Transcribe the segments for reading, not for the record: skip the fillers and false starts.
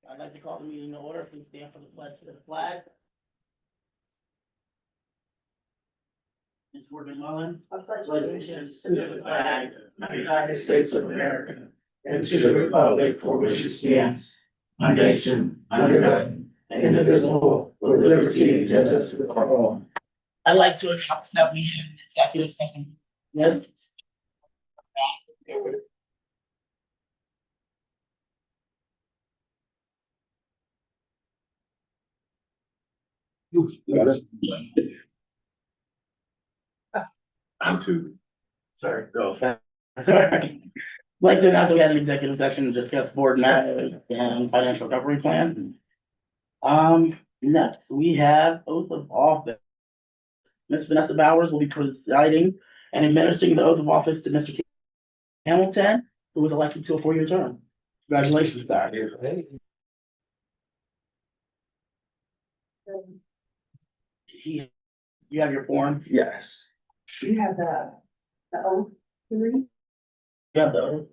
I'd like to call the meeting to order. Please stand for the pledge to the flag. Ms. Morgan Mullen. I pledge allegiance to the flag of the United States of America and to the republic for which it stands, one nation, under God, indivisible, with liberty and justice for all. I'd like to announce that we have an executive session. Yes. I'm too. Sorry. No. Sorry. I'd like to announce that we had an executive session to discuss board matters and financial recovery plan. Next, we have oath of office. Ms. Vanessa Bowers will be presiding and administering the oath of office to Mr. Hamilton, who was elected to a 4-year term. Congratulations, Doctor. You have your form? Yes. You have the oath to read? You have the oath.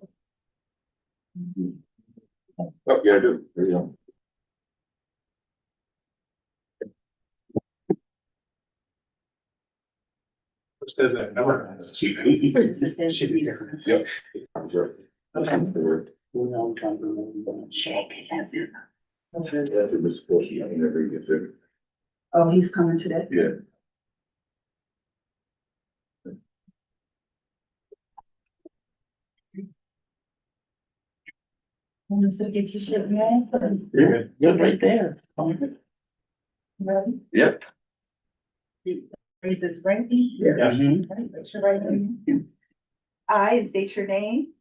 Oh, yeah, I do. There you go. She Yep. I'm sure. Oh, he's coming today? Yeah. Want to get you sitting there? Yeah. You're right there. Ready? Yep. Read this right? Yes. Raise your right hand. I, and state your name,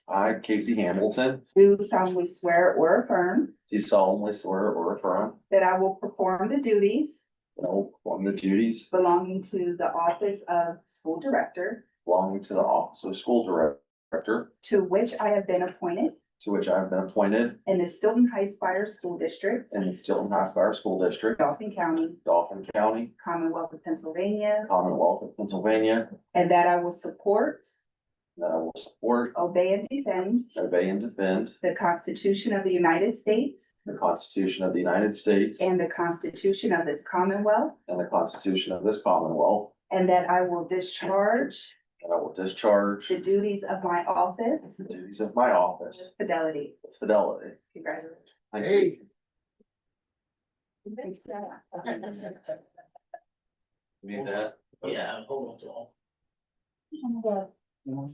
I, Casey Hamilton, do solemnly swear or affirm do solemnly swear or affirm that I will perform the duties that I will perform the duties belonging to the office of school director, belonging to the office of school director, to which I have been appointed to which I have been appointed in the Steelton-Highspire School District, in the Steelton-Highspire School District, Dauphin County, Dauphin County, Commonwealth of Pennsylvania, Commonwealth of Pennsylvania, and that I will support, that I will support, obey, and defend obey, and defend the Constitution of the United States the Constitution of the United States and the Constitution of this Commonwealth, and the Constitution of this Commonwealth, and that I will discharge and I will discharge the duties of my office the duties of my office with fidelity. with fidelity. Congratulations. Thank you. Need that? Yeah, hold on to all. We'll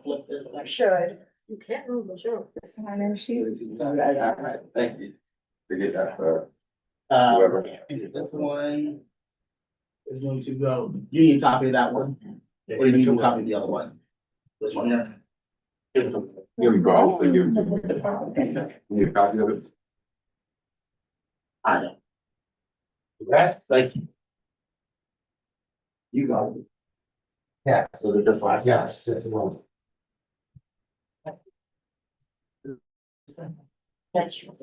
flip this. Should. You can't move the show. Sign and shoot. All right, thank you. To get that, Whoever. This one is going to go, you need a copy of that one, or you need a copy of the other one? This one here. Give me both. Give me. Need a copy of it? I know. That's like. You got it. Yeah, so that this last. Yes. That's true.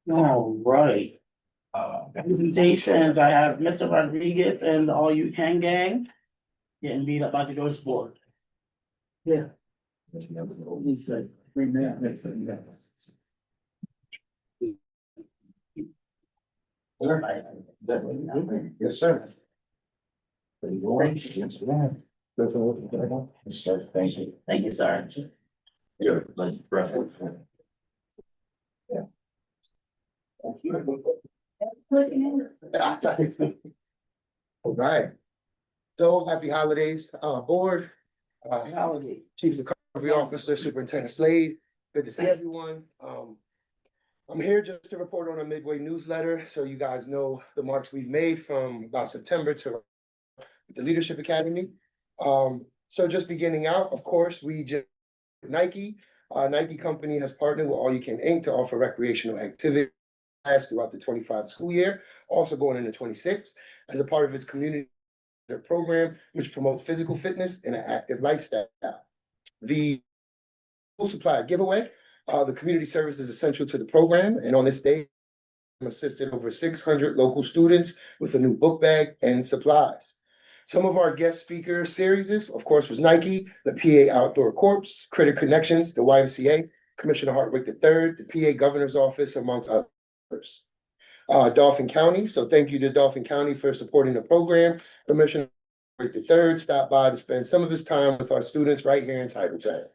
All right. Presentations, I have Mr. Rodriguez and the All You Can Gang getting beat up by the Ghost Board. Yeah. Yes, sir. Thank you. Thank you, sir. Yeah, like, breath. All right. So happy holidays, board, Holiday. Chief Recovery Officer, Superintendent Slade. Good to see everyone. I'm here just to report on a midway newsletter, so you guys know the marks we've made from about September to the Leadership Academy. So just beginning out, of course, we just Nike. Nike company has partnered with All You Can Inc. to offer recreational activities throughout the 25 school year, also going into 26, as a part of its community program, which promotes physical fitness and an active lifestyle. The school supply giveaway, the community service is essential to the program, and on this day, assisted over 600 local students with a new book bag and supplies. Some of our guest speaker series, of course, was Nike, the PA Outdoor Corps, Critter Connections, the YMCA, Commissioner Hartwick III, the PA Governor's Office, amongst others. Dauphin County, so thank you to Dauphin County for supporting the program. Commissioner Hartwick III stopped by to spend some of his time with our students right here in Titletown.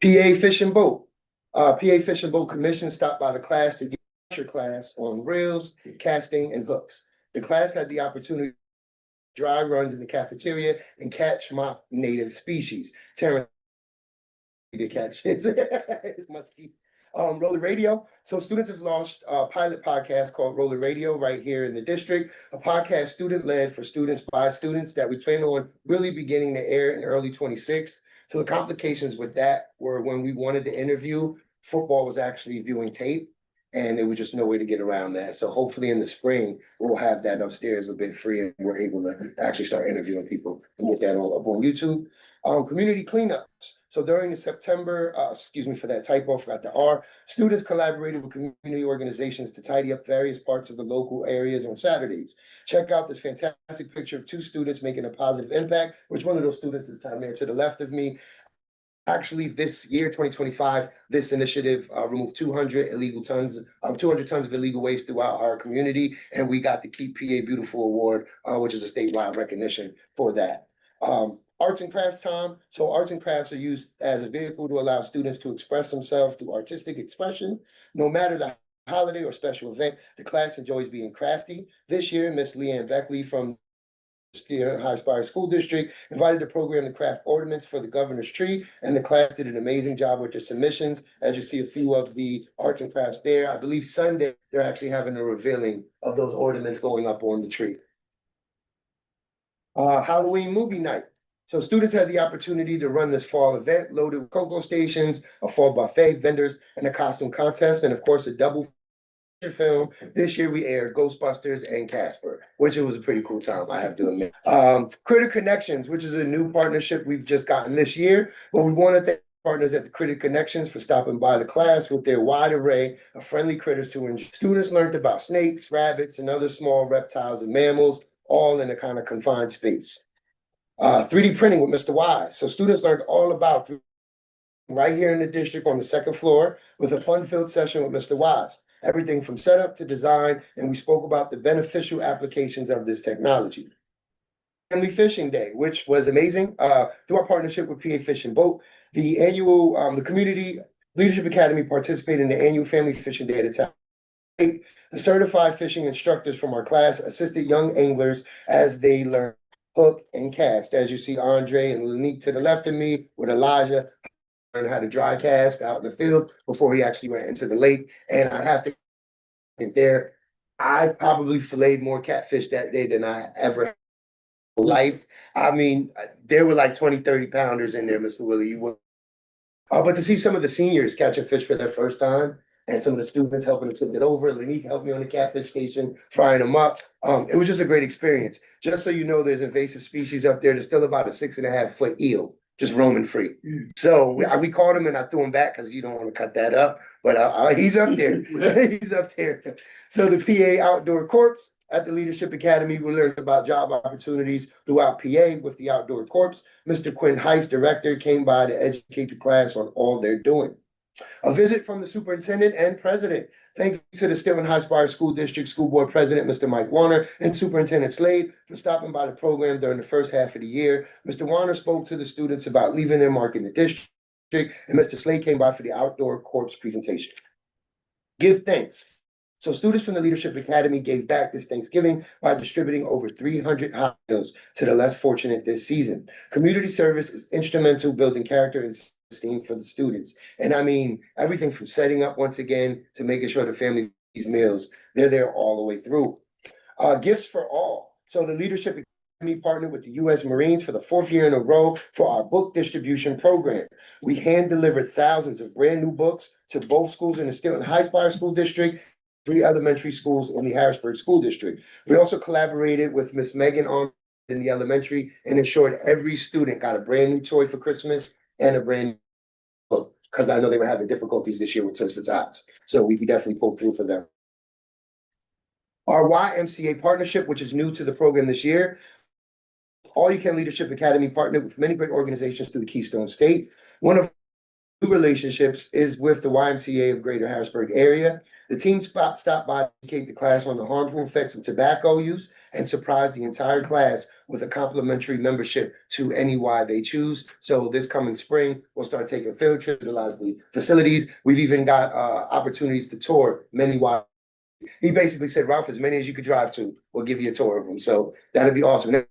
PA Fish and Boat. PA Fish and Boat Commission stopped by the class to get a class on reels, casting, and hooks. The class had the opportunity to dry runs in the cafeteria and catch mock native species. Terrence to catch his muskie. Roller Radio. So students have launched a pilot podcast called Roller Radio right here in the district, a podcast student-led for students by students that we plan on really beginning to air in early 26. So the complications with that were when we wanted to interview, football was actually viewing tape, and there was just no way to get around that. So hopefully in the spring, we'll have that upstairs a bit free and we're able to actually start interviewing people and get that all up on YouTube. Community cleanups. So during the September, excuse me for that typo, forgot the R, students collaborated with community organizations to tidy up various parts of the local areas on Saturdays. Check out this fantastic picture of two students making a positive impact, which one of those students is down there to the left of me. Actually, this year, 2025, this initiative removed 200 tons of illegal waste throughout our community, and we got the Keep PA Beautiful Award, which is a statewide recognition for that. Arts and crafts time. So arts and crafts are used as a vehicle to allow students to express themselves through artistic expression. No matter the holiday or special event, the class enjoys being crafty. This year, Miss Leanne Beckley from Steelton-Highspire School District invited the program to craft ornaments for the governor's tree, and the class did an amazing job with their submissions. As you see a few of the arts and crafts there, I believe Sunday, they're actually having a revealing of those ornaments going up on the tree. Halloween movie night. So students had the opportunity to run this fall event loaded with cocoa stations, a fall buffet, vendors, and a costume contest, and of course, a double film. This year we aired Ghostbusters and Casper, which it was a pretty cool time, I have to admit. Critter Connections, which is a new partnership we've just gotten this year. But we want to thank partners at the Critter Connections for stopping by the class with their wide array of friendly critters to enjoy. Students learned about snakes, rabbits, and other small reptiles and mammals, all in a kind of confined space. 3D printing with Mr. Wise. So students learned all about right here in the district on the second floor with a fun-filled session with Mr. Wise. Everything from setup to design, and we spoke about the beneficial applications of this technology. Family Fishing Day, which was amazing. Through our partnership with PA Fish and Boat, the annual, the Community Leadership Academy participated in the annual Family Fishing Day at the town. The certified fishing instructors from our class assisted young anglers as they learned hook and cast. As you see, Andre and Lanique to the left of me with Elijah learn how to dry cast out in the field before he actually went into the lake. And I have to think there, I probably filleted more catfish that day than I ever had in life. I mean, there were like 20, 30 pounders in there, Mr. Willie. You would. But to see some of the seniors catching fish for their first time and some of the students helping to tip it over, Lanique helped me on the catfish station, frying them up. It was just a great experience. Just so you know, there's invasive species up there. There's still about a 6.5-foot eel just roaming free. So we caught him and I threw him back because you don't want to cut that up, but he's up there. He's up there. So the PA Outdoor Corps at the Leadership Academy, we learned about job opportunities throughout PA with the Outdoor Corps. Mr. Quinn Heist, director, came by to educate the class on all they're doing. A visit from the superintendent and president. Thank you to the Steelton-Highspire School District School Board President, Mr. Mike Warner, and Superintendent Slade for stopping by the program during the first half of the year. Mr. Warner spoke to the students about leaving their mark in the district, and Mr. Slade came by for the Outdoor Corps presentation. Give thanks. So students from the Leadership Academy gave back this Thanksgiving by distributing over 300 hot meals to the less fortunate this season. Community service is instrumental building character and esteem for the students. And I mean, everything from setting up once again to making sure the family eats meals, they're there all the way through. Gifts for all. So the Leadership Academy partnered with the U.S. Marines for the 4th year in a row for our book distribution program. We hand delivered thousands of brand new books to both schools in the Steelton-Highspire School District, 3 elementary schools in the Harrisburg School District. We also collaborated with Miss Megan on in the elementary and ensured every student got a brand new toy for Christmas and a brand new book, because I know they were having difficulties this year with Toys for Tots. So we definitely pulled through for them. Our YMCA partnership, which is new to the program this year. All You Can Leadership Academy partnered with many great organizations through the Keystone State. One of new relationships is with the YMCA of Greater Harrisburg area. The team stopped by to educate the class on the harmful effects of tobacco use and surprised the entire class with a complimentary membership to any Y they choose. So this coming spring, we'll start taking field trips, utilize the facilities. We've even got opportunities to tour many Y. He basically said, Ralph, as many as you could drive to, we'll give you a tour of them. So that'd be awesome.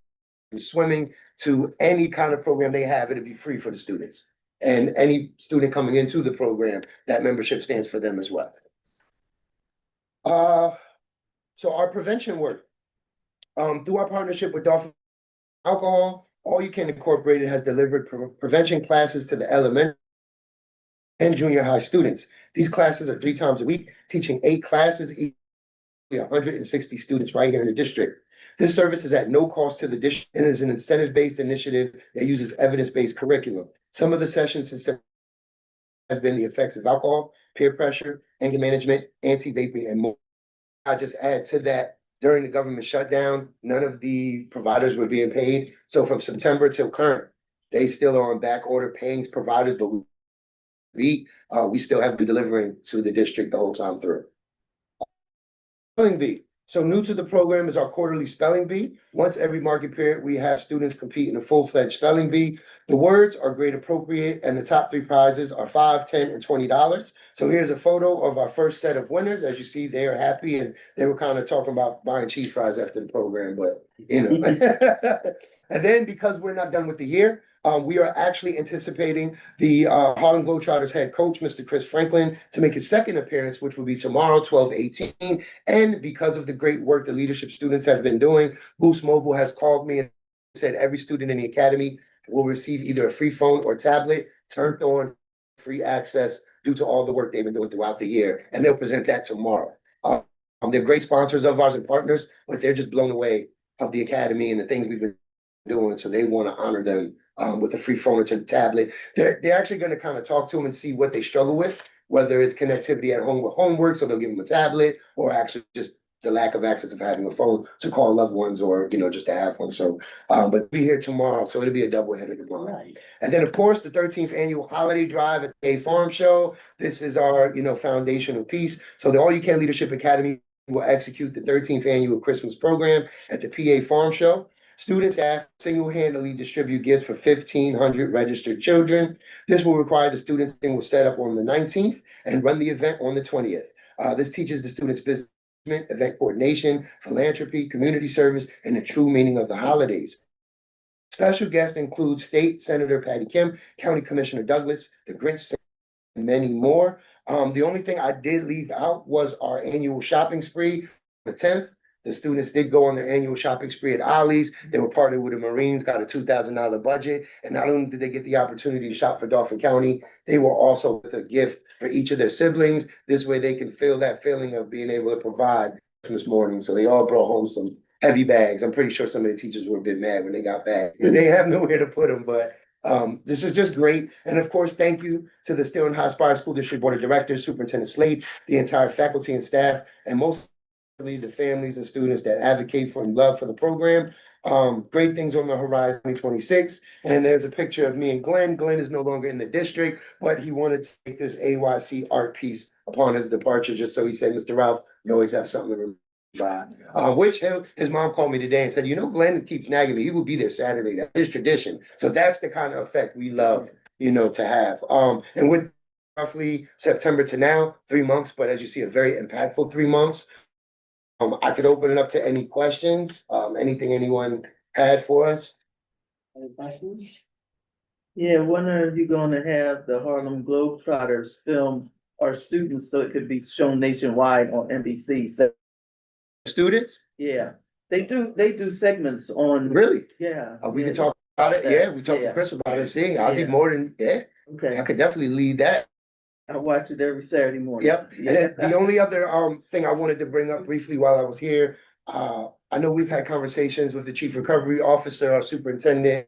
Swimming to any kind of program they have, it'd be free for the students. And any student coming into the program, that membership stands for them as well. So our prevention work, through our partnership with Dolphin Alcohol, All You Can Incorporated has delivered prevention classes to the elementary and junior high students. These classes are 3 times a week, teaching 8 classes, each 160 students right here in the district. This service is at no cost to the district and is an incentive-based initiative that uses evidence-based curriculum. Some of the sessions have been the effects of alcohol, peer pressure, anger management, anti-vaping, and more. I just add to that, during the government shutdown, none of the providers were being paid. So from September till current, they still are on back order paying providers, but we still have been delivering to the district the whole time through. Spelling bee. So new to the program is our quarterly spelling bee. Once every market period, we have students compete in a full-fledged spelling bee. The words are grade appropriate, and the top 3 prizes are $5, $10, and $20. So here's a photo of our first set of winners. As you see, they are happy, and they were kind of talking about buying cheese fries after the program, but you know. And then because we're not done with the year, we are actually anticipating the Harlem Globetrotters head coach, Mr. Chris Franklin, to make his second appearance, which will be tomorrow, 12/18. And because of the great work the leadership students have been doing, Boost Mobile has called me and said every student in the academy will receive either a free phone or tablet, turned on, free access due to all the work they've been doing throughout the year. And they'll present that tomorrow. They're great sponsors of ours and partners, but they're just blown away of the academy and the things we've been doing. So they want to honor them with a free phone or tablet. They're actually going to kind of talk to them and see what they struggle with, whether it's connectivity at home with homework, so they'll give them a tablet, or actually just the lack of access of having a phone to call loved ones or, you know, just to have one. So, but be here tomorrow. So it'll be a double header tomorrow. Right. And then, of course, the 13th annual holiday drive at the Farm Show. This is our, foundational piece. So the All You Can Leadership Academy will execute the 13th annual Christmas program at the PA Farm Show. Student staff single-handedly distribute gifts for 1,500 registered children. This will require the students will set up on the 19th and run the event on the 20th. This teaches the students business, event coordination, philanthropy, community service, and the true meaning of the holidays. Special guests include State Senator Patty Kim, County Commissioner Douglas, the Grinch, and many more. The only thing I did leave out was our annual shopping spree on the 10th. The students did go on their annual shopping spree at Ollie's. They were partnered with the Marines, got a $2,000 budget. And not only did they get the opportunity to shop for Dauphin County, they were also with a gift for each of their siblings. This way they can feel that feeling of being able to provide Christmas morning. So they all brought home some heavy bags. I'm pretty sure some of the teachers were a bit mad when they got back because they have nowhere to put them. But this is just great. And of course, thank you to the Steelton-Highspire School District Board of Directors, Superintendent Slade, the entire faculty and staff, and most the families and students that advocate for and love for the program. Great things on the horizon 2026. And there's a picture of me and Glenn. Glenn is no longer in the district, but he wanted to take this AYC art piece upon his departure, just so he said, Mr. Ralph, you always have something to remember. Which his mom called me today and said, Glenn keeps nagging me. He will be there Saturday. That's his tradition. So that's the kind of effect we love, to have. And with roughly September to now, 3 months, but as you see, a very impactful 3 months. I could open it up to any questions, anything anyone had for us. Any questions? Yeah, when are you gonna have the Harlem Globetrotters film our students so it could be shown nationwide on NBC? So, Students? yeah, they do segments on. Really? Yeah. We yeah, can talk about it. Yeah, we talked yeah. to Chris about it. See, I'll do Yeah. more than, Okay, I could definitely lead that. I watch it every Saturday morning. Yep. And then the only other thing I wanted to bring up briefly while I was here, I know we've had conversations with the Chief Recovery Officer, our Superintendent,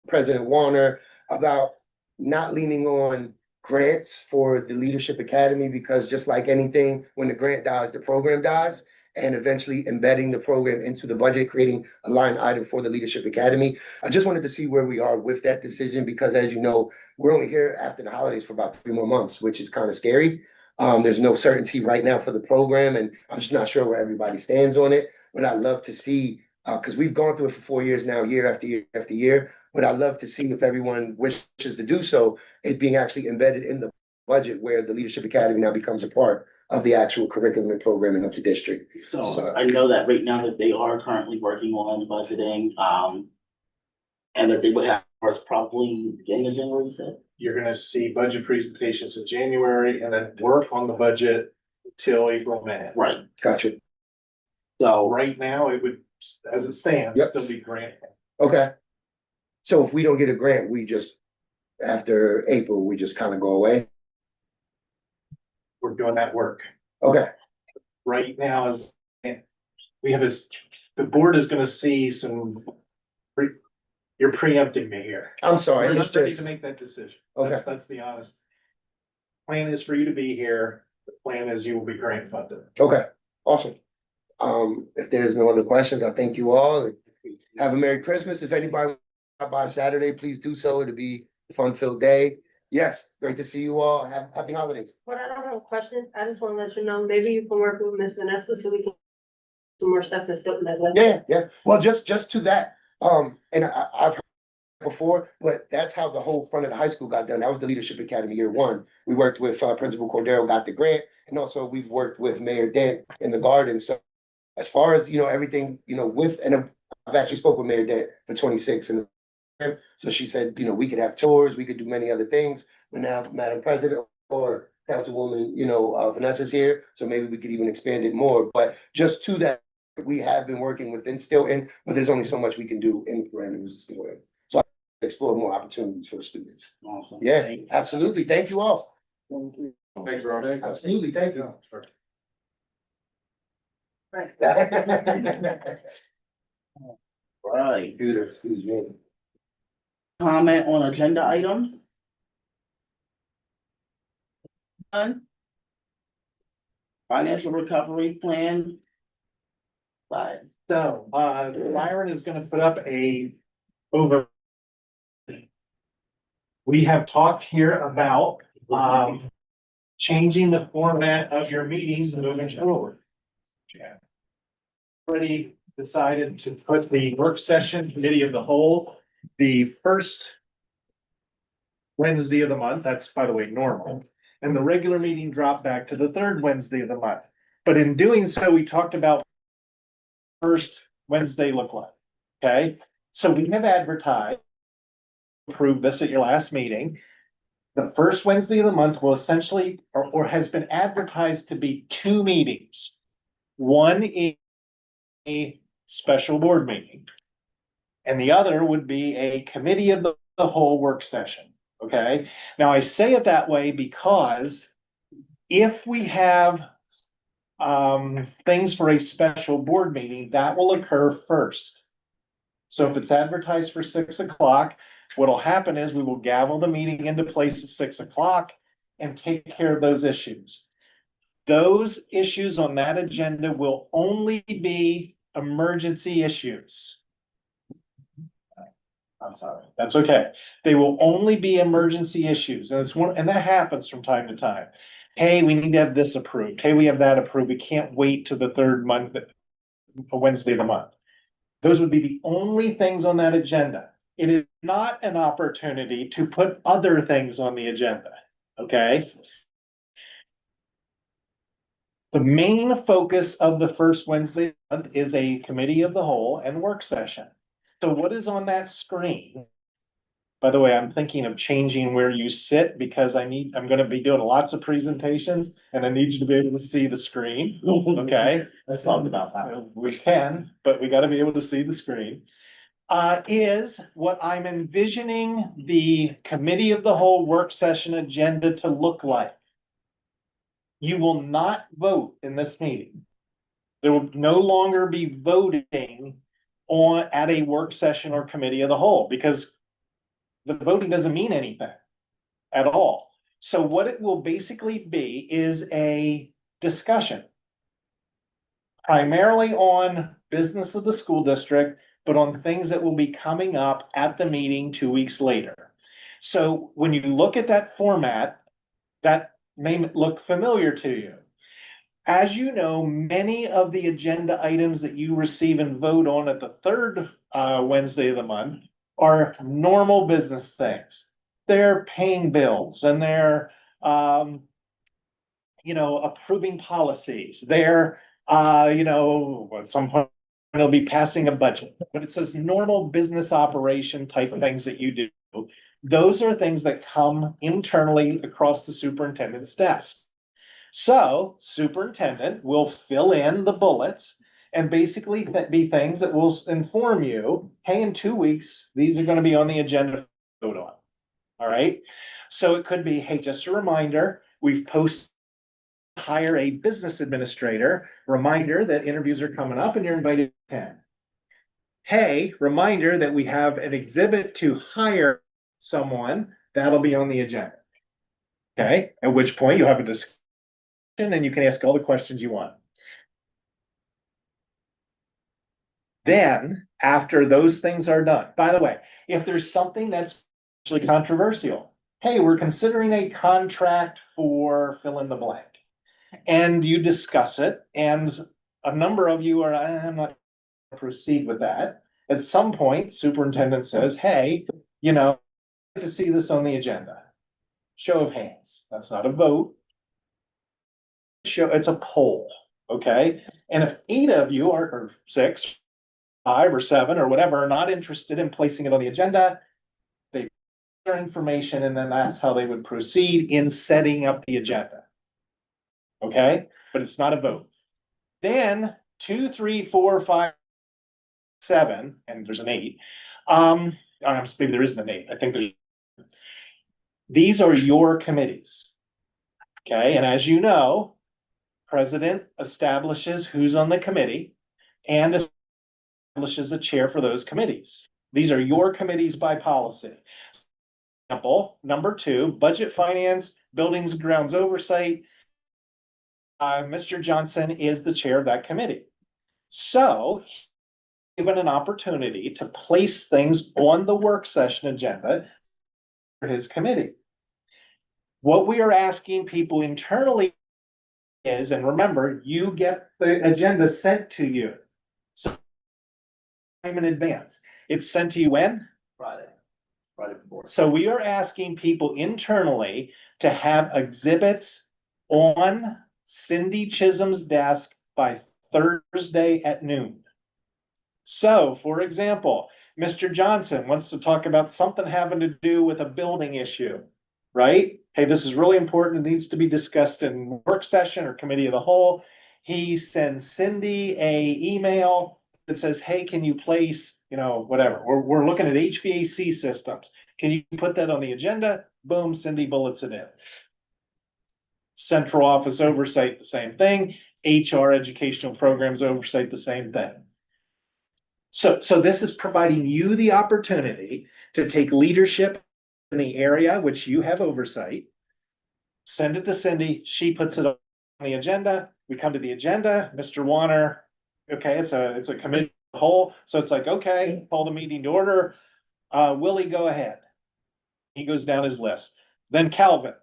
President Warner, about not leaning on grants for the Leadership Academy, because just like anything, when the grant dies, the program dies. and eventually embedding the program into the budget, creating a line item for the Leadership Academy. I just wanted to see where we are with that decision, because as you know, we're only here after the holidays for about 3 more months, which is kind of scary. There's no certainty right now for the program, and I'm just not sure where everybody stands on it. But I'd love to see, because we've gone through it for 4 years now, year after year after year. But I'd love to see, if everyone wishes to do so, it being actually embedded in the budget, where the Leadership Academy now becomes a part of the actual curriculum and programming of the district. So I know that right now that they are currently working on budgeting, and that they would have ours probably beginning of January, you said? You're gonna see budget presentations in January and then work on the budget till April, May. Right, Gotcha. so, Right now, it would, as it stands, Yep. still be grant. Okay. So if we don't get a grant, we just, after April, we just kind of go away? We're doing that work. Okay, Right now is, we have this, the board is gonna see some. You're preempting me here. I'm sorry, We're it's not ready to just, make that decision. Okay. That's the honest. Plan is for you to be here. The plan is you will be grant funded. okay, awesome. If there's no other questions, I thank you all. Have a Merry Christmas. If anybody stop by Saturday, please do so. It'll be a fun-filled day. Yes, great to see you all. Happy holidays. Well, I don't have a question. I just want to let you know, maybe you can work with Miss Vanessa so we can do more stuff in Steelton as well. Yeah. Well, just to that, and I've heard before, but that's how the whole front of the high school got done. That was the Leadership Academy year 1. We worked with Principal Cordero, got the grant, and also we've worked with Mayor Dent in the garden. So as far as, everything, with, and I've actually spoke with Mayor Dent for 26, and so she said, we could have tours, we could do many other things, but now Madam President or Councilwoman, Vanessa's here, so maybe we could even expand it more. But just to that, we have been working within Steelton, but there's only so much we can do in the parameters of Steelton. So I explore more opportunities for the students. awesome. Yeah, Thank you. absolutely. Thank you all. Thanks, Ron. Absolutely, thank you. Right. Right, Computer, excuse me. comment on agenda items? None? Financial recovery plan? Five. So, Byron is gonna put up a over. We have talked here about, changing the format of your meetings moving forward. Already decided to put the work session committee of the whole, the first Wednesday of the month, that's by the way, normal, and the regular meeting dropped back to the third Wednesday of the month. But in doing so, we talked about first Wednesday look like, okay? So we have advertised, approved this at your last meeting. The first Wednesday of the month will essentially, or has been advertised to be 2 meetings. One is a special board meeting. And the other would be a committee of the whole work session, okay? Now I say it that way because if we have things for a special board meeting, that will occur first. So if it's advertised for 6 o'clock, what'll happen is we will gavel the meeting into place at 6 o'clock and take care of those issues. Those issues on that agenda will only be emergency issues. I'm sorry, that's okay. They will only be emergency issues, and and that happens from time to time. Hey, we need to have this approved. Hey, we have that approved. We can't wait to the third Wednesday of the month. Those would be the only things on that agenda. It is not an opportunity to put other things on the agenda, okay? The main focus of the first Wednesday month is a committee of the whole and work session. So what is on that screen? By the way, I'm thinking of changing where you sit because I'm gonna be doing lots of presentations and I need you to be able to see the screen, okay? Let's talk about that. We can, but we gotta be able to see the screen. Is what I'm envisioning the committee of the whole work session agenda to look like. You will not vote in this meeting. There will no longer be voting at a work session or committee of the whole, because the voting doesn't mean anything at all. So what it will basically be is a discussion. primarily on business of the school district, but on things that will be coming up at the meeting 2 weeks later. So when you look at that format, that may look familiar to you. As you know, many of the agenda items that you receive and vote on at the third Wednesday of the month are normal business things. They're paying bills and they're approving policies. They're at some point they'll be passing a budget, but it's those normal business operation type of things that you do. Those are things that come internally across the superintendent's desk. So superintendent will fill in the bullets and basically be things that will inform you, hey, in 2 weeks, these are gonna be on the agenda to vote on. All right, so it could be, hey, just a reminder, we've posted hire a business administrator, reminder that interviews are coming up and you're invited to attend. Hey, reminder that we have an exhibit to hire someone, that'll be on the agenda. Okay, at which point you have a discussion and you can ask all the questions you want. Then, after those things are done, by the way, if there's something that's actually controversial, hey, we're considering a contract for fill in the blank. And you discuss it, and a number of you are, I'm not gonna proceed with that. At some point, superintendent says, hey, I'd like to see this on the agenda. Show of hands. That's not a vote. It's a poll, okay? And if 8 of you or 6, 5 or 7 or whatever are not interested in placing it on the agenda, they put their information and then that's how they would proceed in setting up the agenda. Okay, but it's not a vote. Then 2, 3, 4, 5, 7, and there's an 8. Maybe there isn't an 8. I think there's. These are your committees. Okay, and as you know, president establishes who's on the committee and establishes a chair for those committees. These are your committees by policy. Example, number 2, budget, finance, buildings and grounds oversight. Mr. Johnson is the chair of that committee. So, given an opportunity to place things on the work session agenda for his committee. What we are asking people internally is, and remember, you get the agenda sent to you. So, time in advance. It's sent to you when? Friday before. So we are asking people internally to have exhibits on Cindy Chisholm's desk by Thursday at noon. So, for example, Mr. Johnson wants to talk about something having to do with a building issue, right? Hey, this is really important. It needs to be discussed in work session or committee of the whole. He sends Cindy a email that says, hey, can you place, whatever. We're looking at HVAC systems. Can you put that on the agenda? Boom, Cindy bullets it in. Central office oversight, the same thing. HR, educational programs oversight, the same thing. So this is providing you the opportunity to take leadership in the area which you have oversight, send it to Cindy, she puts it on the agenda, we come to the agenda, Mr. Warner, okay, it's a committee of the whole, so it's like, okay, call the meeting to order, Willie, go ahead. He goes down his list. Then Calvin,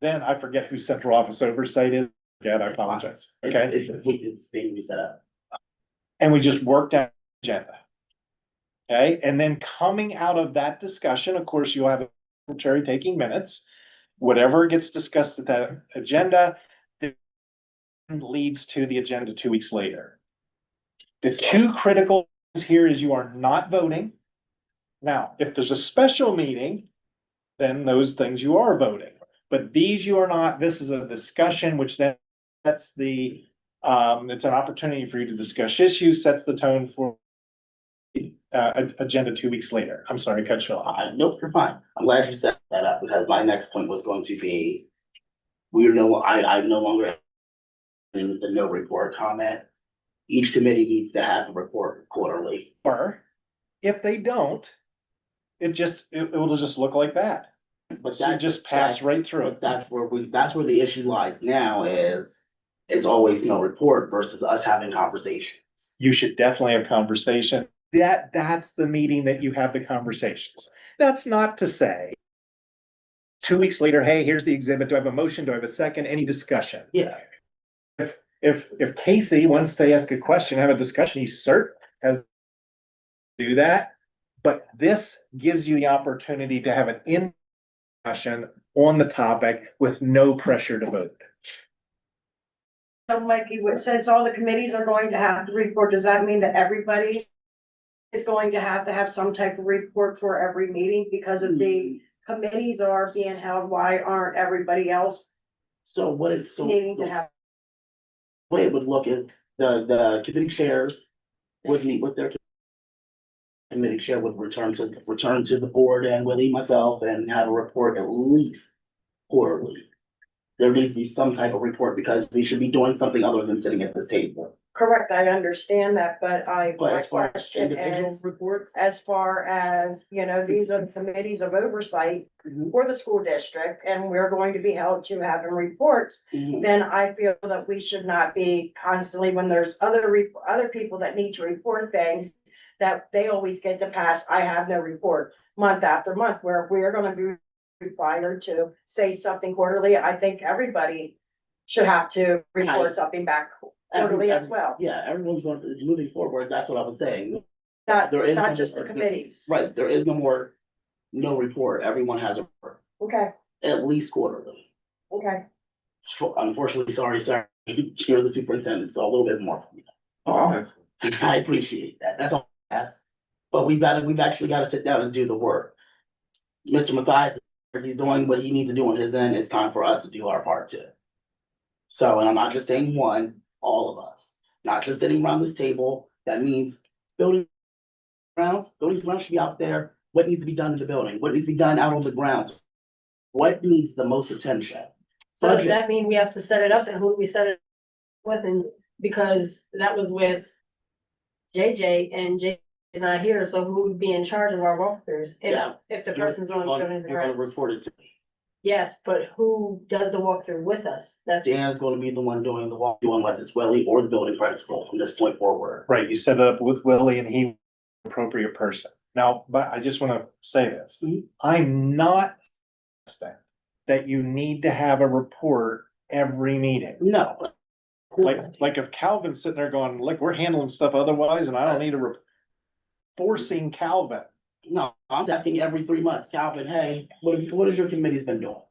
then I forget who central office oversight is. Yeah, I apologize. Okay. It's being reset up. And we just worked out the agenda. Okay, and then coming out of that discussion, of course, you'll have a secretary taking minutes. Whatever gets discussed at that agenda leads to the agenda 2 weeks later. The 2 critical things here is you are not voting. Now, if there's a special meeting, then those things you are voting. But these you are not. This is a discussion, which then sets the, it's an opportunity for you to discuss issues, sets the tone for agenda 2 weeks later. I'm sorry, cut you off. Nope, you're fine. I'm glad you set that up because my next point was going to be, I'm no longer in the no report comment. Each committee needs to have a report quarterly. Or if they don't, it will just look like that. But So you just pass right through it. That's where the issue lies now is it's always no report versus us having conversations. You should definitely have conversation. That's the meeting that you have the conversations. That's not to say 2 weeks later, hey, here's the exhibit. Do I have a motion? Do I have a second? Any discussion? Yeah, If Casey wants to ask a question, have a discussion, he certainly has to do that. But this gives you the opportunity to have an in-discussion on the topic with no pressure to vote. So Mikey, since all the committees are going to have to report, does that mean that everybody is going to have some type of report for every meeting? Because if the committees are being held, why aren't everybody else so what it, so. needing to have? The way it would look is the committee chairs would meet with their committee chair would return to the board and Willie, myself, and have a report at least quarterly. There needs to be some type of report because we should be doing something other than sitting at this table. Correct, I understand that, but But my as far as question individual is, reports, as far as, these are the committees of oversight Mhm. for the school district, and we're going to be held to having reports, then I feel that we should not be constantly, when there's other people that need to report things, that they always get to pass, I have no report, month after month, where we're gonna be required to say something quarterly. I think everybody should have to report something back quarterly as well, Yeah, everyone's going, moving forward, that's what I was saying. not, There is not no just the more- committees. Right, there is no report, everyone has a report, Okay, at least quarterly. okay. Unfortunately, sorry, sir, you're the superintendent, so a little bit more from you. I appreciate that, that's all I ask. But we've actually gotta sit down and do the work. Mr. Mathias, he's doing what he needs to do on his end, it's time for us to do our part too. So, and I'm not just saying one, all of us, not just sitting around this table, that means building grounds should be out there, what needs to be done in the building, what needs to be done out on the grounds? What needs the most attention? So does Budget, that mean we have to set it up and who do we set it with? And because that was with JJ and JJ is not here, so who would be in charge of our walkthroughs? Yeah. If the person's on you're building the gonna ground. report it to me. Yes, but who does the walkthrough with us? That's, Dan's gonna be the one doing the walkthrough unless it's Willie or the building principal from this point forward. Right, you set it up with Willie and he appropriate person. Now, but I just wanna say this, Mhm. I'm not saying that you need to have a report every meeting. No. Like if Calvin's sitting there going, look, we're handling stuff otherwise and I don't need a forcing Calvin. No, I'm asking every 3 months, Calvin, hey, what has your committee's been doing?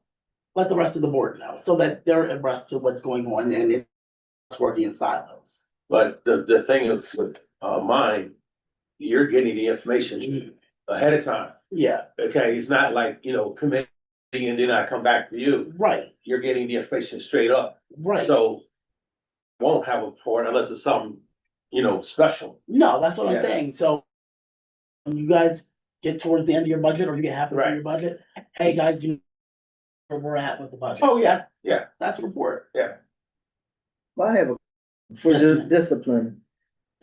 Let the rest of the board know, so that they're abreast to what's going on and it's working in silos. But the thing is with mine, you're getting the information ahead of time. Yeah, Okay, it's not like, committee and then I come back to you. right, You're getting the information straight up. right. So won't have a report unless it's something, special. No, that's what I'm Yeah. saying, so when you guys get towards the end of your budget or you get halfway through Right. your budget, hey, guys, you know where we're at with the budget. Oh, yeah, yeah. That's a report. Well, I have for Yes, the ma'am. discipline,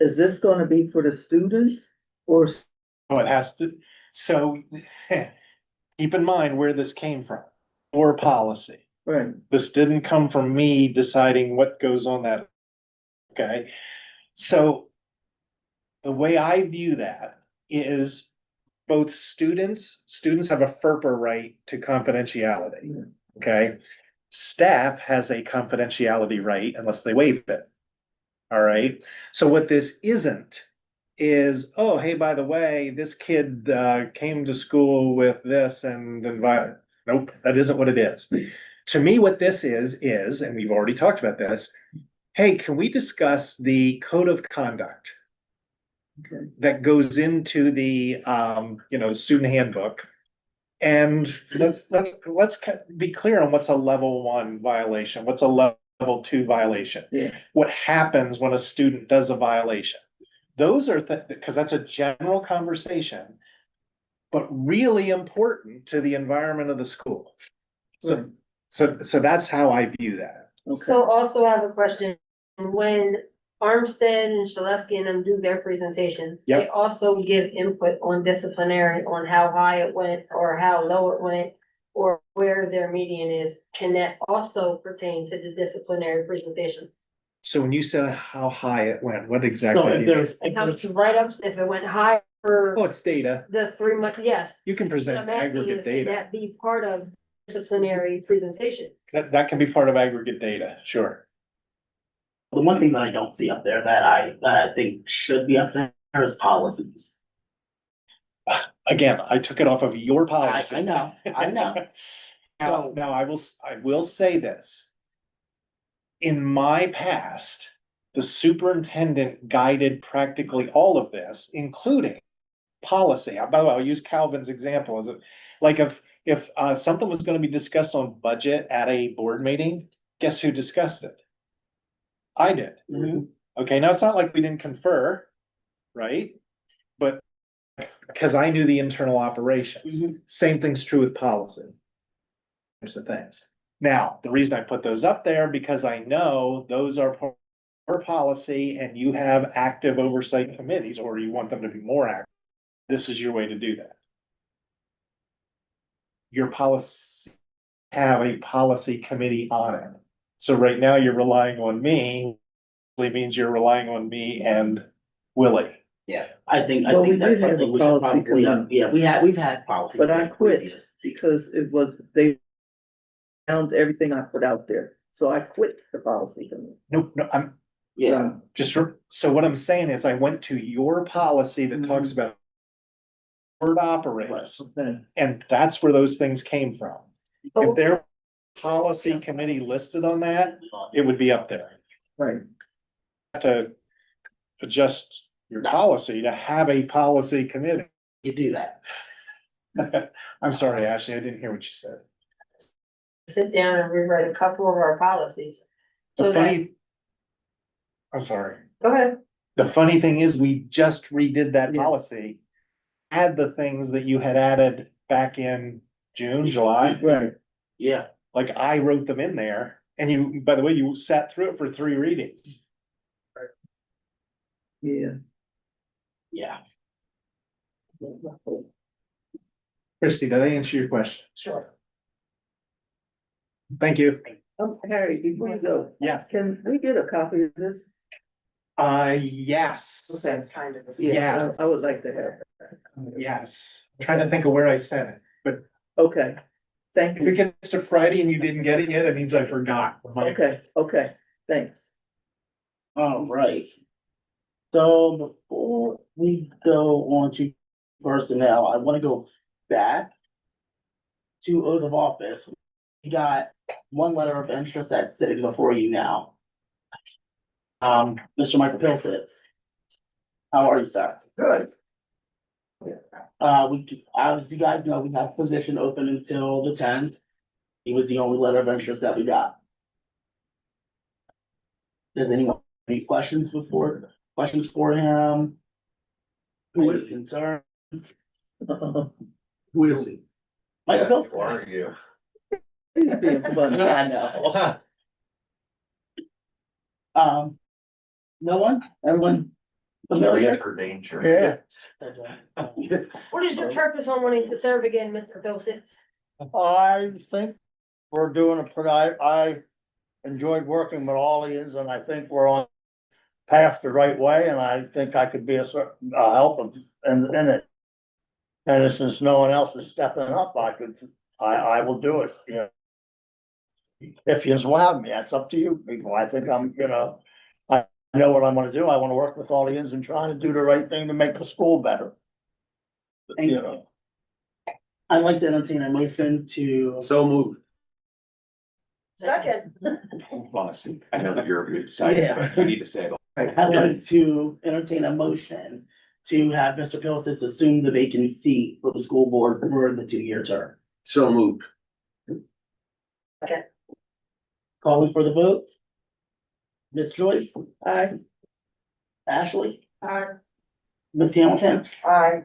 is this gonna be for the students or? Oh, it has to, so keep in mind where this came from, or policy. Right, This didn't come from me deciding what goes on that. Okay, so the way I view that is both students have a FERPA right to confidentiality. Okay, staff has a confidentiality right unless they waive it. All right, so what this isn't is, oh, hey, by the way, this kid came to school with this and invited. Nope, that isn't what it is. To me, what this is, and we've already talked about this, hey, can we discuss the code of conduct okay, that goes into the student handbook? And let's be clear on what's a level 1 violation, what's a level 2 violation. yeah, What happens when a student does a violation? Those are because that's a general conversation, but really important to the environment of the school. right, So that's how I view that. okay, so also I have a question. When Armstead and Shaleski and them do their presentations, they Yep. also give input on disciplinary, on how high it went or how low it went. or where their median is, can that also pertain to the disciplinary presentation? So when you said how high it went, what So exactly? if do you mean? there's, It comes right up, if it went higher Oh, for it's data. the 3 month, yes. You can What present I'm asking aggregate is, can data. that be part of disciplinary presentation? That can be part of aggregate data, sure. the one thing that I don't see up there that I think should be up there is policies. Again, I took it off of your policy. I know. Now, I will say this. In my past, the superintendent guided practically all of this, including policy. By the way, I'll use Calvin's example as like if something was gonna be discussed on budget at a board meeting, guess who discussed it? I did. Mhm. Okay, now it's not like we didn't confer, right? But because I knew the internal operations. Mhm. Same thing's true with policy. There's the things. Now, the reason I put those up there, because I know those are part of policy and you have active oversight committees, or you want them to be more active. This is your way to do that. Your policy, have a policy committee on it. So right now you're relying on me, really means you're relying on me and Willie. Yeah, I think Well, we that's did have something a we should policy probably, committee. we've had policy. But I committee quit previous. because it was, they found everything I put out there. So I quit the policy committee. No, I'm Yeah, so what I'm saying is I went to your policy that talks about board operates, Okay. and that's where those things came from. If there policy committee listed on that, it would be up there. Right. Have to adjust your policy to have a policy committee. you do that. I'm sorry, Ashley, I didn't hear what you said. Sit down and rewrite a couple of our policies. The So that, funny, I'm sorry. go ahead. The funny thing is, we just redid that Yeah. policy. Add the things that you had added back in June, July, Right. Yeah, like I wrote them in there. And you, by the way, you sat through it for 3 readings. Yeah. yeah. Christie, did I answer your question? Sure. Thank you. Harry, before you go. Yeah. Can we get a copy of this? Yes. Okay. Kind of. Yeah. I would like to have. Yes. Trying to think of where I sent it, but Okay, thank if it you. gets to Friday and you didn't get it yet, it means I forgot. Okay, thanks. All right. So before we go on to personnel, I want to go back to oath of office. We got one letter of interest that's sitting before you now. Mr. Michael Pilsitz. How are you, sir? Good. As you guys know, we have position open until the 10th. He was the only letter of interest that we got. Does anyone have any questions for him? Who is concerned? Who is he? Michael Who are Pilsitz. you? He's being funny. I know. No one? Everyone familiar? For danger. What is your purpose on wanting to serve again, Mr. Pilsitz? I think we're doing I enjoyed working with Ollians and I think we're on path the right way and I think I could be a help in it. And since no one else is stepping up, I will do it, you know. If you will have me, that's up to you people. I think I know what I'm gonna do. I wanna work with Ollians and trying to do the right thing to make the school better. Thank You you. know, I'd like to entertain a motion to. So moved. Second, Honestly, I know that you're excited, but you need to say it. I'd like to entertain a motion to have Mr. Pilsitz assume the vacant seat for the school board for the 2-year term. So moved. Calling for the vote. Ms. Joyce, Aye. Ashley, Ms. Hamilton, I,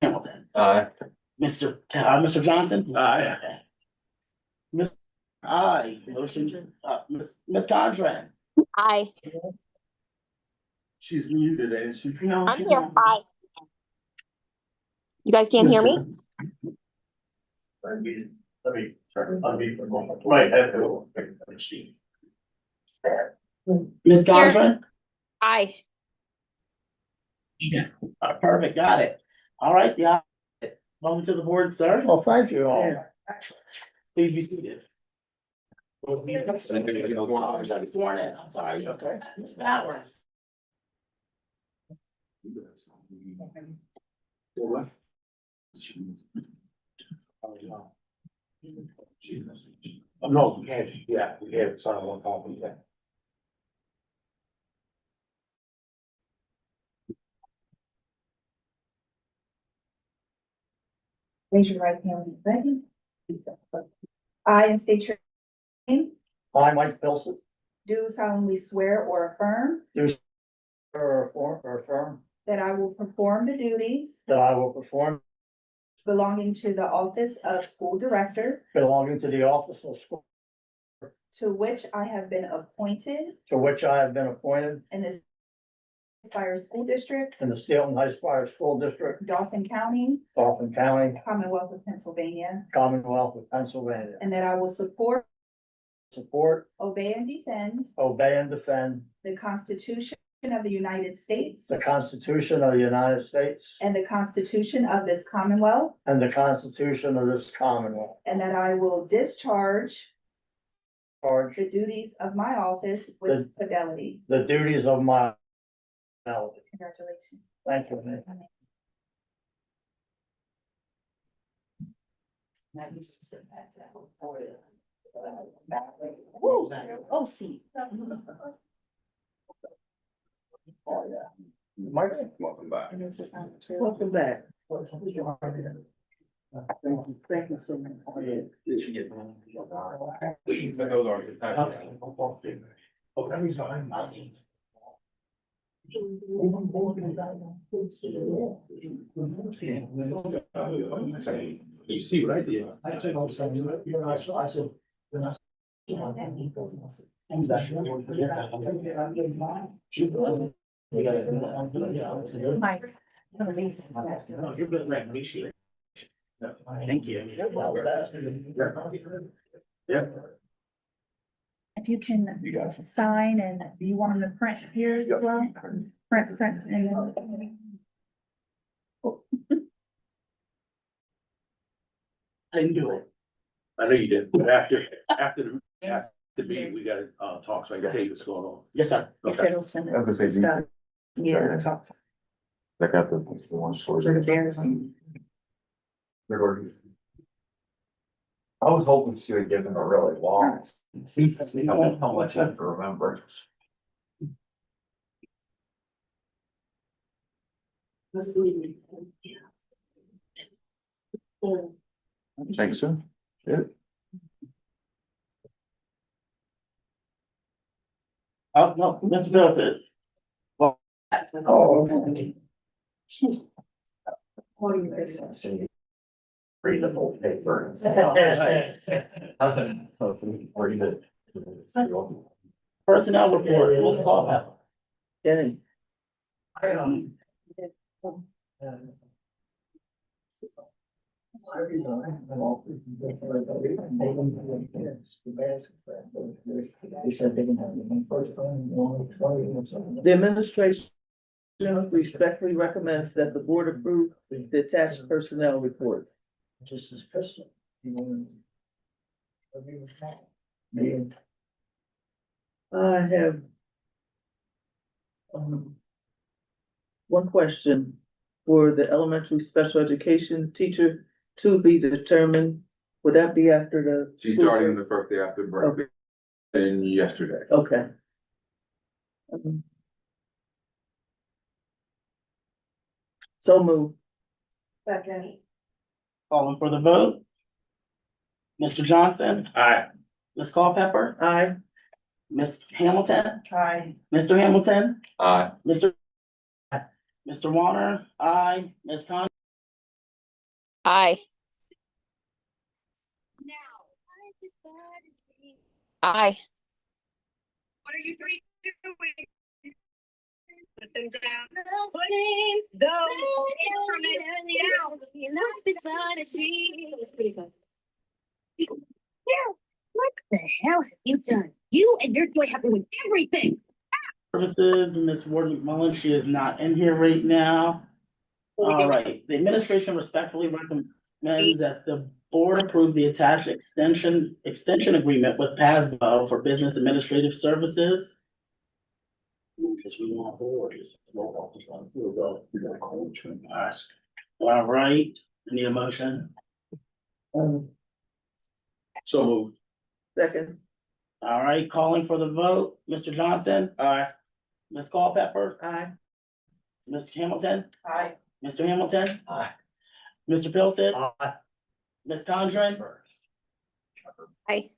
Hamilton, Aye. Mr. Johnson. Aye. Miss, aye, motion, Ms. Condren. Hi, She's muted, ain't she? No, I'm she's here. not. Hi. You guys can't hear me? Right. Ms. Godfrey? Aye. Perfect, got it. All right, yeah. Welcome to the board, sir. Well, thank you all. Yeah. Please be seated. Sworn in, I'm sorry. Okay. Ms. Bowers. No, we had signed one copy, yeah. Raise your right hand when ready. I, and state your name, I, Mike Pilson, do solemnly swear or affirm or affirm that I will perform the duties that I will perform belonging to the office of school director, belonging to the office of school to which I have been appointed to which I have been appointed in the Spire School District, in the Steelton-Highspire School District, Dauphin County, Dauphin County, Commonwealth of Pennsylvania, Commonwealth of Pennsylvania. and that I will support, Support, obey, and defend obey, and defend the Constitution of the United States the Constitution of the United States and the Constitution of this Commonwealth, and the Constitution of this Commonwealth. and that I will discharge Charge the duties of my office with fidelity. the duties of my melody. Congratulations. Thank you, Nick. Woo. Oh, see. Oh, yeah. Mike, Welcome back. Welcome back. thank you so much. Please, those are. You see what I did? Mike. Thank you. Yeah. If you can sign and you want them to print here as well, print, and then. I didn't do it. I know you did, but after the meeting, we gotta, talk, so I can tell you what's going on. Yes, sir. He said he'll send I was it. gonna say, Stuff. Yeah, I talked I got the one source. to the bears. I was hoping she would give them a really long, see how much I have to remember. Thanks, sir. Yeah. Oh, no, Mr. Bill says. Well. Read the whole paper. Personnel report, we'll call that. Kenny, the administration respectfully recommends that the board approve the attached personnel report. This is Kristen. I have one question for the elementary special education teacher to be determined. Would that be after the? She's starting the first day after break. Okay. And yesterday. Okay. So move. Second. Calling for the vote. Mr. Johnson, Aye. Ms. Culpepper, Aye. Ms. Hamilton, Aye. Mr. Hamilton, Aye. Mr. Warner, aye, Ms. Con. Aye. Aye. What are you three doing? Put them down. Putting those instruments down. Life is but a dream. It's pretty good. What the hell have you done? You and your toy have ruined everything. Services, Ms. Ward McMullen, she is not in here right now. All right, the administration respectfully recommends that the board approve the attached extension agreement with PASBO for business administrative services. Because we want forward. We'll go. All right, I need a motion. So moved. Second. All right, calling for the vote, Mr. Johnson, Aye. Ms. Culpepper, Aye. Ms. Hamilton, Aye. Mr. Hamilton, Aye. Mr. Pilson, Aye. Ms. Condren, Aye.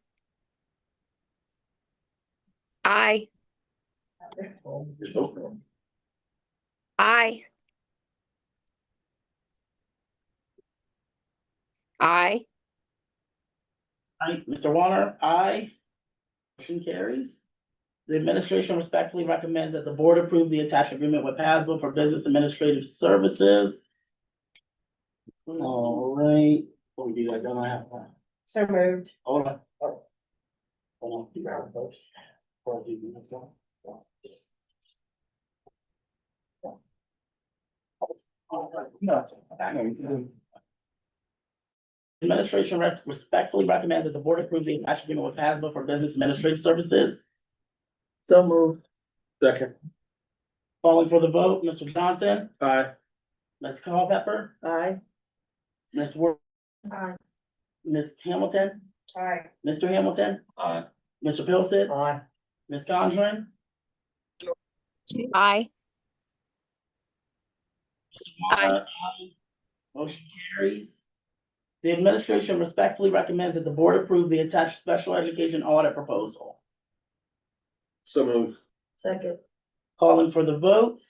Aye. Aye. Aye. Aye, Mr. Warner, aye. Motion carries. The administration respectfully recommends that the board approve the attached agreement with PASBO for business administrative services. All right, what we do, I don't have that. So moved. Hold on. Hold on. You got it first. Before I do the next one. Administration respectfully recommends that the board approve the attached agreement with PASBO for business administrative services. So moved. Second. Calling for the vote, Mr. Johnson, Aye. Ms. Culpepper, Aye. Ms. Ward, Aye. Ms. Hamilton, Aye. Mr. Hamilton, Aye. Mr. Pilson, Aye. Ms. Condren, Aye. Mr. Warner, aye. Motion carries. The administration respectfully recommends that the board approve the attached special education audit proposal. So moved. Second. Calling for the vote,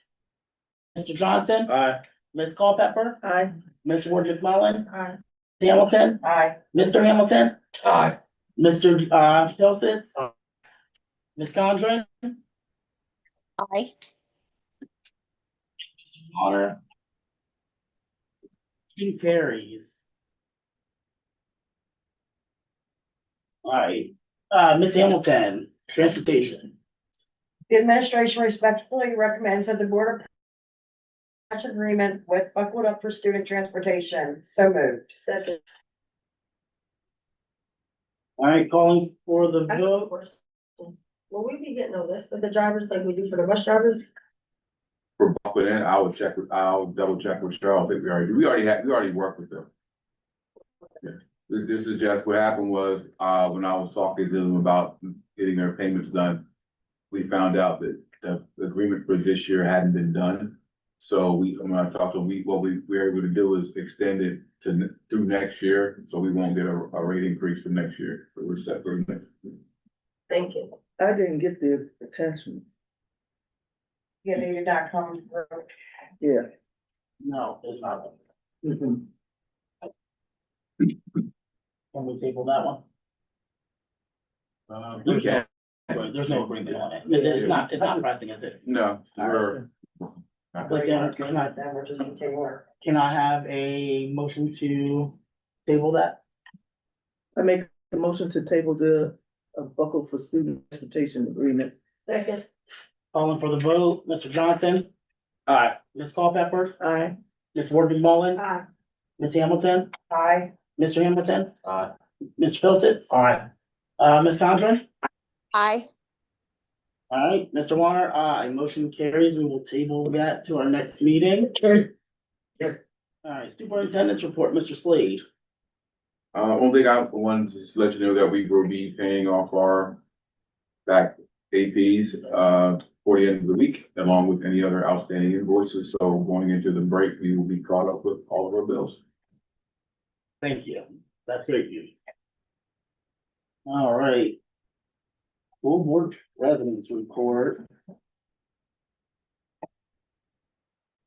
Mr. Johnson, Aye. Ms. Culpepper, Aye. Ms. Ward McMullen, Aye. Hamilton, Aye. Mr. Hamilton, Aye. Mr. Pilson, Aye. Ms. Condren, Aye. Mr. Warner. Motion carries. All right, Ms. Hamilton, transportation. The administration respectfully recommends that the board approve agreement with Buckled Up for Student Transportation. So moved. Second. All right, calling for the I have a vote. question. Will we be getting a list of the drivers like we do for the bus drivers? For Buckland, I'll double check with Cheryl. I think we already worked with them. Yeah. This is just what happened was, when I was talking to them about getting their payments done, we found out that the agreement for this year hadn't been done. So when I talked to them, what we were able to do is extend it through next year, so we won't get a rate increase for next year. So we're set for next. Thank you. I didn't get the attention. Yeah, they did not come through. Yeah. No, it's not. Can we table that one? We can. There's no agreement on it. It's not pressing, is it? No, we're. But then, Then we're just continuing. can I have a motion to table that? I make a motion to table the Buckle for Student Transportation Agreement. Second. Calling for the vote, Mr. Johnson, Aye. Ms. Culpepper, Aye. Ms. Ward McMullen, Aye. Ms. Hamilton, Aye. Mr. Hamilton, Aye. Mr. Pilson, Aye. Ms. Condren. Aye. All right, Mr. Warner, aye, motion carries. We will table that to our next meeting. All right, superintendent's report, Mr. Slade. One thing I wanted to just let you know that we will be paying off our back APs, for the end of the week, along with any other outstanding invoices. So going into the break, we will be caught up with all of our bills. Thank you. That's great news. All right. School board residents report.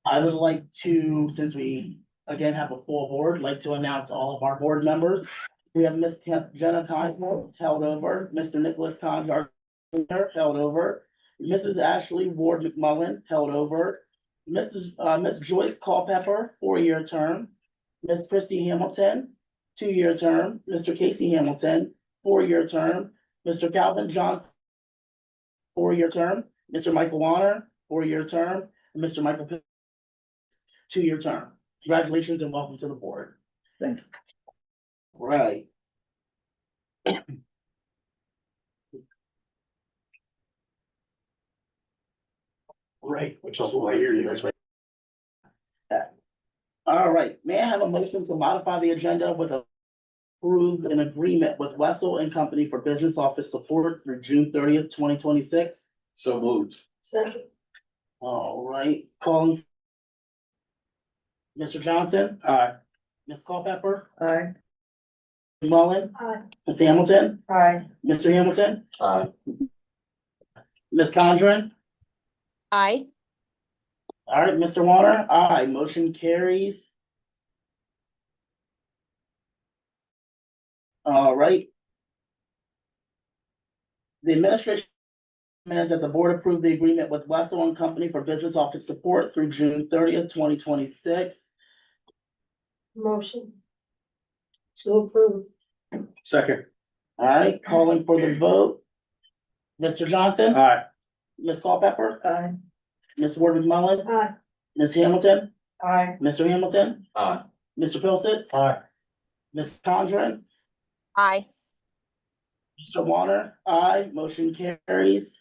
I would like to, since we again have a full board, like to announce all of our board members. We have Miss Jenna Conjure held over, Mr. Nicholas Conjure held over, Mrs. Ashley Ward McMullen held over, Miss Joyce Culpepper, 4-year term, Miss Christy Hamilton, 2-year term, Mr. Casey Hamilton, 4-year term, Mr. Calvin Johnson, 4-year term, Mr. Michael Warner, 4-year term, and Mr. Michael Pitt, 2-year term. Congratulations and welcome to the board. Thank you. Right. Right, which is why you're here. All right, may I have a motion to modify the agenda with approve an agreement with Wessel and Company for business office support through June 30th, 2026? So moved. Second. All right, calling. Mr. Johnson, Aye. Ms. Culpepper, Aye. Mullen, Aye. Ms. Hamilton, Aye. Mr. Hamilton, Aye. Ms. Condren. I, All right, Mr. Warner, aye, motion carries. All right. The administration recommends that the board approve the agreement with Wessel and Company for business office support through June 30th, 2026. Motion. To approve. Second. All right, calling for the vote. Mr. Johnson, Aye. Ms. Culpepper, Aye. Ms. Ward McMullen, Aye. Ms. Hamilton, Aye. Mr. Hamilton, Aye. Mr. Pilsitz, Aye. Ms. Condren, I, Mr. Warner, aye, motion carries.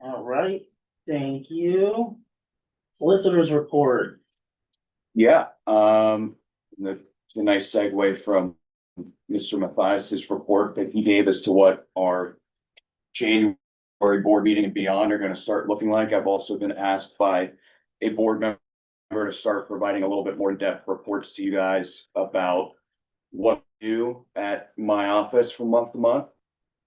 All right, thank you. Solicitors report. Yeah, it's a nice segue from Mr. Mathias's report that he gave as to what our January board meeting and beyond are gonna start looking like. I've also been asked by a board member to start providing a little bit more in-depth reports to you guys about what we do at my office from month to month.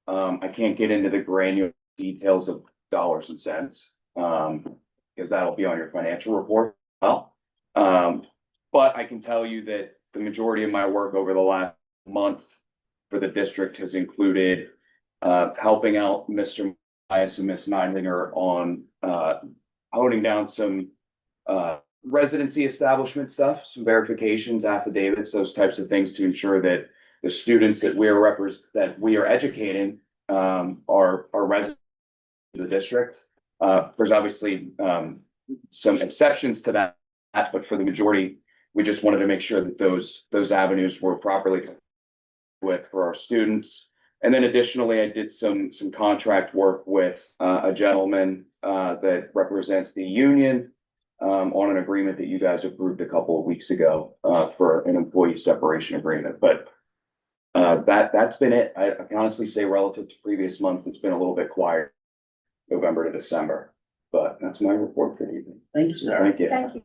I can't get into the granular details of dollars and cents, because that'll be on your financial report. Well, but I can tell you that the majority of my work over the last month for the district has included helping out Mr. Mathias and Ms. Neidlinger on honing down some residency establishment stuff, some verifications, affidavits, those types of things to ensure that the students that we are educating are residents of the district. There's obviously some exceptions to that, but for the majority, we just wanted to make sure that those avenues were properly with for our students. And then additionally, I did some contract work with a gentleman that represents the union on an agreement that you guys approved a couple of weeks ago for an employee separation agreement. But that's been it. I can honestly say relative to previous months, it's been a little bit quiet, November to December. But that's my report for the evening. Thank you, sir. Thank you. Thank you.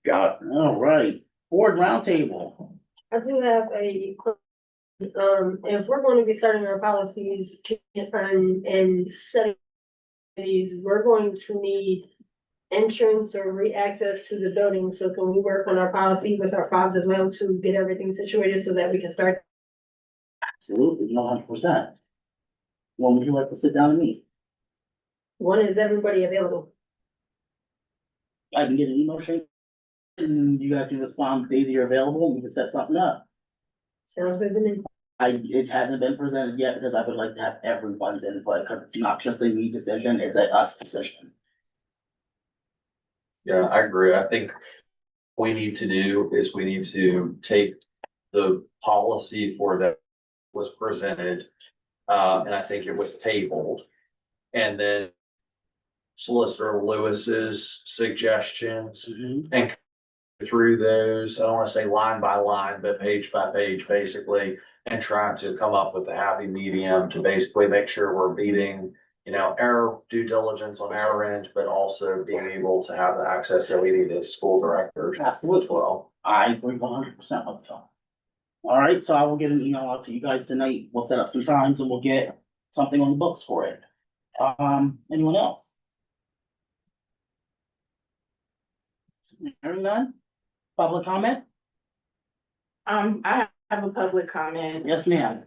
Got it. All right, board roundtable. I do have a, if we're going to be starting our policies and setting these, we're going to need entrance or re-access to the building. So can we work on our policy with our fobs as well to get everything situated so that we can start? Absolutely, 100%. When would you like to sit down and meet? When is everybody available? I can get an email chain and you guys can respond days you're available and we can set something up. Sounds good to me. It hasn't been presented yet because I would like to have everyone's input because it's not just a me decision, it's a us decision. Yeah, I agree. I think what we need to do is we need to take the policy for that was presented, and I think it was tabled. And then Solicitor Lewis's suggestions and through those, I don't want to say line by line, but page by page, basically, and trying to come up with a happy medium to basically make sure we're meeting, our due diligence on our end, but also being able to have the access that we need as school directors. Absolutely. As well. I agree 100% with you. All right, so I will get an email out to you guys tonight. We'll set up some times and we'll get something on the books for it. Anyone else? Hearing none? Public comment? I have a public comment. Yes, ma'am.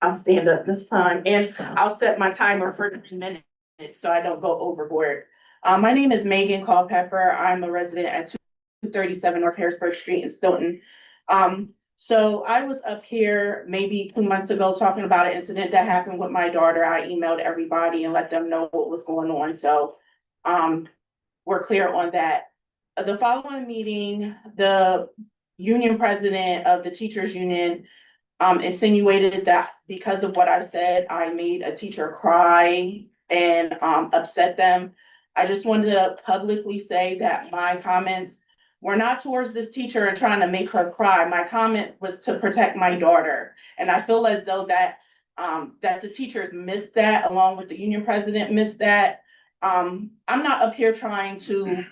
I'll stand up this time and I'll set my timer for 3 minutes so I don't go overboard. My name is Megan Culpepper. I'm a resident at 237 North Harrisburg Street in Stoughton. So I was up here maybe 2 months ago talking about an incident that happened with my daughter. I emailed everybody and let them know what was going on, so, we're clear on that. The following meeting, the union president of the teachers union insinuated that because of what I said, I made a teacher cry and upset them. I just wanted to publicly say that my comments were not towards this teacher and trying to make her cry. My comment was to protect my daughter. And I feel as though that that the teachers missed that, along with the union president missed that. I'm not up here trying to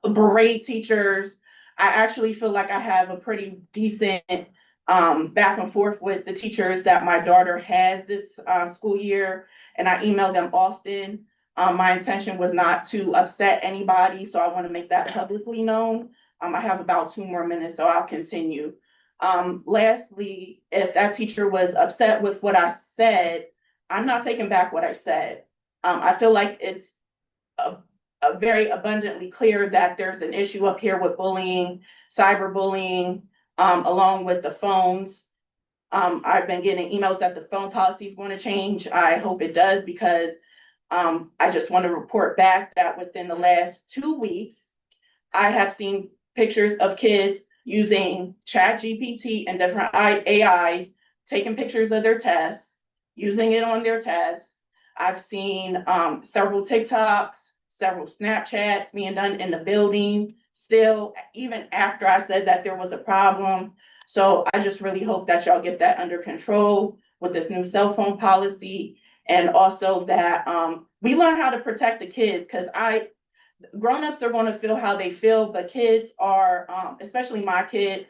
berate teachers. I actually feel like I have a pretty decent back and forth with the teachers that my daughter has this school year, and I email them often. My intention was not to upset anybody, so I want to make that publicly known. I have about 2 more minutes, so I'll continue. Lastly, if that teacher was upset with what I said, I'm not taking back what I said. I feel like it's very abundantly clear that there's an issue up here with bullying, cyberbullying, along with the phones. I've been getting emails that the phone policy is going to change. I hope it does, because I just want to report back that within the last 2 weeks, I have seen pictures of kids using ChatGPT and different AIs, taking pictures of their tests, using it on their tests. I've seen several TikToks, several Snapchats being done in the building still, even after I said that there was a problem. So I just really hope that y'all get that under control with this new cell phone policy. And also that we learn how to protect the kids, because grown-ups are going to feel how they feel, but kids are, especially my kid,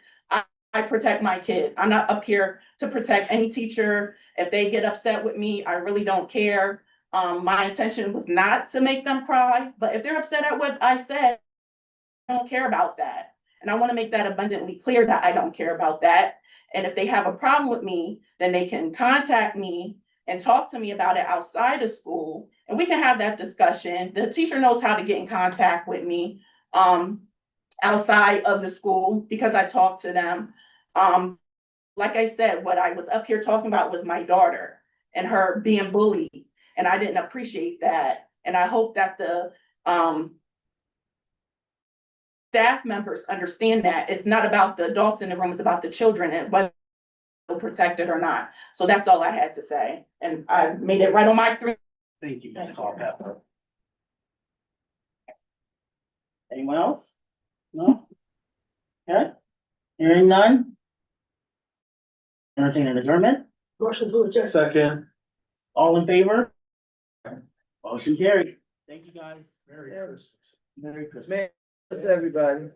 I protect my kid. I'm not up here to protect any teacher. If they get upset with me, I really don't care. My intention was not to make them cry, but if they're upset at what I said, I don't care about that. And I want to make that abundantly clear that I don't care about that. And if they have a problem with me, then they can contact me and talk to me about it outside of school, and we can have that discussion. The teacher knows how to get in contact with me outside of the school, because I talk to them. Like I said, what I was up here talking about was my daughter and her being bullied, and I didn't appreciate that. And I hope that the staff members understand that it's not about the adults in the room, it's about the children and whether they're protected or not. So that's all I had to say. And I made it right on my 3. Thank you, Ms. Culpepper. Anyone else? No? Okay, hearing none? Entertain an adjournment? Motion to adjourn. Second. All in favor? Motion carried. Thank you, guys. Merry Christmas. Merry Christmas. Man, that's everybody.